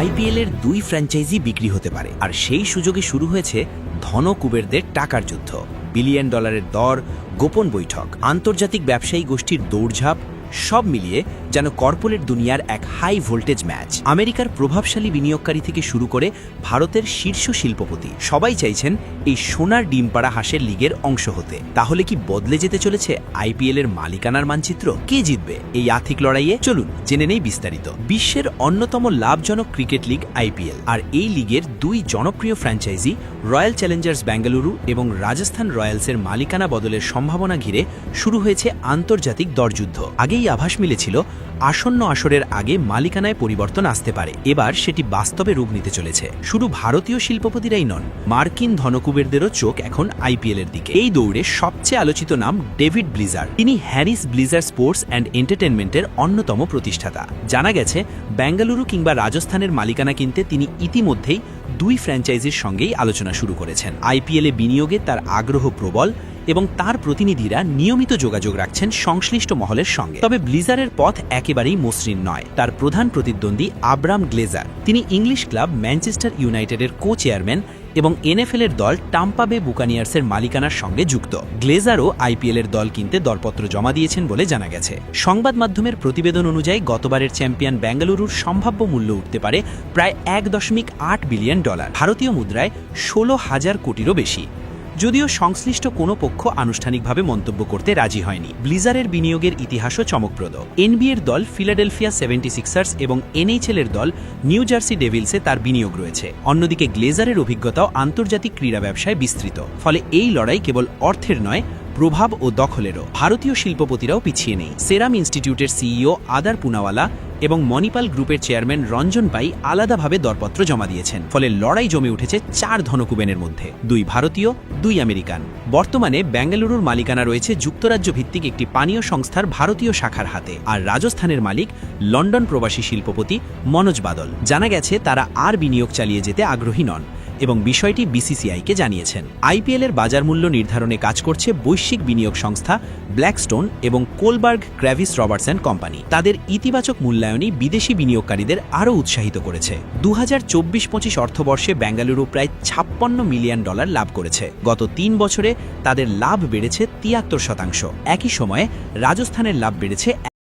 আইপিএলের 2 ফ্র্যাঞ্চাইজি বিক্রি হতে পারে, আর সেই সুযোগে শুরু হয়েছে ধনকুবেরদের টাকার যুদ্ধ। বিলিয়ন ডলারের দর, গোপন বৈঠক, আন্তর্জাতিক ব্যবসায়ী গোষ্ঠীর দৌড়ঝাঁপ, সব মিলিয়ে যেন কর্পোরেট দুনিয়ার এক হাই ভোল্টেজ ম্যাচ। আমেরিকার প্রভাবশালী বিনিয়োগকারী থেকে শুরু করে ভারতের শীর্ষ শিল্পপতি সবাই চাইছেন এই সোনার ডিমপাড়া হাঁসের লিগের অংশ হতে। তাহলে কি বদলে যেতে চলেছে আইপিএল এর মালিকানার মানচিত্র? কে জিতবে এই আর্থিক লড়াইয়ে? চলুন জেনে নেই বিস্তারিত। বিশ্বের অন্যতম লাভজনক ক্রিকেট লিগ আইপিএল, আর এই লিগের 2 জনপ্রিয় ফ্র্যাঞ্চাইজি রয়্যাল চ্যালেঞ্জার্স বেঙ্গালুরু এবং রাজস্থান রয়্যালসের মালিকানা বদলের সম্ভাবনা ঘিরে শুরু হয়েছে আন্তর্জাতিক দরযুদ্ধ। আগেই আভাস মিলেছিল আসন্ন আসরের আগে মালিকানায় পরিবর্তন আসতে পারে। এবার সেটি বাস্তবে রূপ নিতে চলেছে। শুধু ভারতীয় শিল্পপতিরাই নন, মার্কিন ধনকুবেরদেরও চোখ এখন আইপিএল এর দিকে। এই দৌড়ে সবচেয়ে আলোচিত নাম ডেভিড ব্লিজার। তিনি হ্যারিস ব্লিজার স্পোর্টস অ্যান্ড এন্টারটেনমেন্টের অন্যতম প্রতিষ্ঠাতা। জানা গেছে বেঙ্গালুরু কিংবা রাজস্থানের মালিকানা কিনতে তিনি ইতিমধ্যেই 2 ফ্র্যাঞ্চাইজির সঙ্গেই আলোচনা শুরু করেছেন। আইপিএলে বিনিয়োগে তার আগ্রহ প্রবল এবং তার প্রতিনিধিরা নিয়মিত যোগাযোগ রাখছেন সংশ্লিষ্ট মহলের সঙ্গে। তবে ব্লিজারের পথ একেবারেই মসৃণ নয়। তার প্রধান প্রতিদ্বন্দ্বী আব্রাম গ্লেজার। তিনি ইংলিশ ক্লাব ম্যানচেস্টার ইউনাইটেডের কো-চেয়ারম্যান এবং এনএফএল এর দল টাম্পা বে বুকানিয়ার্সের মালিকানার সঙ্গে যুক্ত। গ্লেজারও আইপিএল এর দল কিনতে দরপত্র জমা দিয়েছেন বলে জানা গেছে। সংবাদ মাধ্যমের প্রতিবেদন অনুযায়ী গতবারের চ্যাম্পিয়ন বেঙ্গালুরুর সম্ভাব্য মূল্য উঠতে পারে প্রায় $1.8 বিলিয়ন, ভারতীয় মুদ্রায় 16,000 কোটিরও বেশি। যদিও সংশ্লিষ্ট কোনো পক্ষ আনুষ্ঠানিকভাবে মন্তব্য করতে রাজি হয়নি। ব্লিজারের বিনিয়োগের ইতিহাসও চমকপ্রদ। এনবিএর দল ফিলাডেলফিয়া 76ers এবং এনএইচএল এর দল নিউ জার্সি ডেভিলসে তার বিনিয়োগ রয়েছে। অন্যদিকে গ্লেজারের অভিজ্ঞতাও আন্তর্জাতিক ক্রীড়া ব্যবসায় বিস্তৃত। ফলে এই লড়াই কেবল অর্থের নয়, প্রভাব ও দখলেরও। ভারতীয় শিল্পপতিরাও পিছিয়ে নেই। সেরাম ইনস্টিটিউটের সিইও আদার পুনাওয়ালা এবং মণিপাল গ্রুপের চেয়ারম্যান রঞ্জন পাই আলাদাভাবে দরপত্র জমা দিয়েছেন। ফলে লড়াই জমে উঠেছে 4 ধনকুবেনের মধ্যে, 2 ভারতীয়, 2 আমেরিকান। বর্তমানে বেঙ্গালুরুর মালিকানা রয়েছে যুক্তরাজ্য ভিত্তিক একটি পানীয় সংস্থার ভারতীয় শাখার হাতে, আর রাজস্থানের মালিক লন্ডন প্রবাসী শিল্পপতি মনোজ বাদল। জানা গেছে তারা আর বিনিয়োগ চালিয়ে যেতে আগ্রহী নন এবং বিষয়টি বিসিসিআইকে জানিয়েছেন। আইপিএল এর বাজার মূল্য নির্ধারণে কাজ করছে বৈশ্বিক বিনিয়োগ সংস্থা ব্ল্যাকস্টোন এবং কোলবার্গ গ্র্যাভিস রবার্টসন কোম্পানি। তাদের ইতিবাচক মূল্যায়নই বিদেশি বিনিয়োগকারীদের আরও উৎসাহিত করেছে। 2024-25 অর্থবর্ষে বেঙ্গালুরু প্রায় $56 মিলিয়ন লাভ করেছে। গত 3 বছরে তাদের লাভ বেড়েছে 73%। একই সময়ে রাজস্থানের লাভ বেড়েছে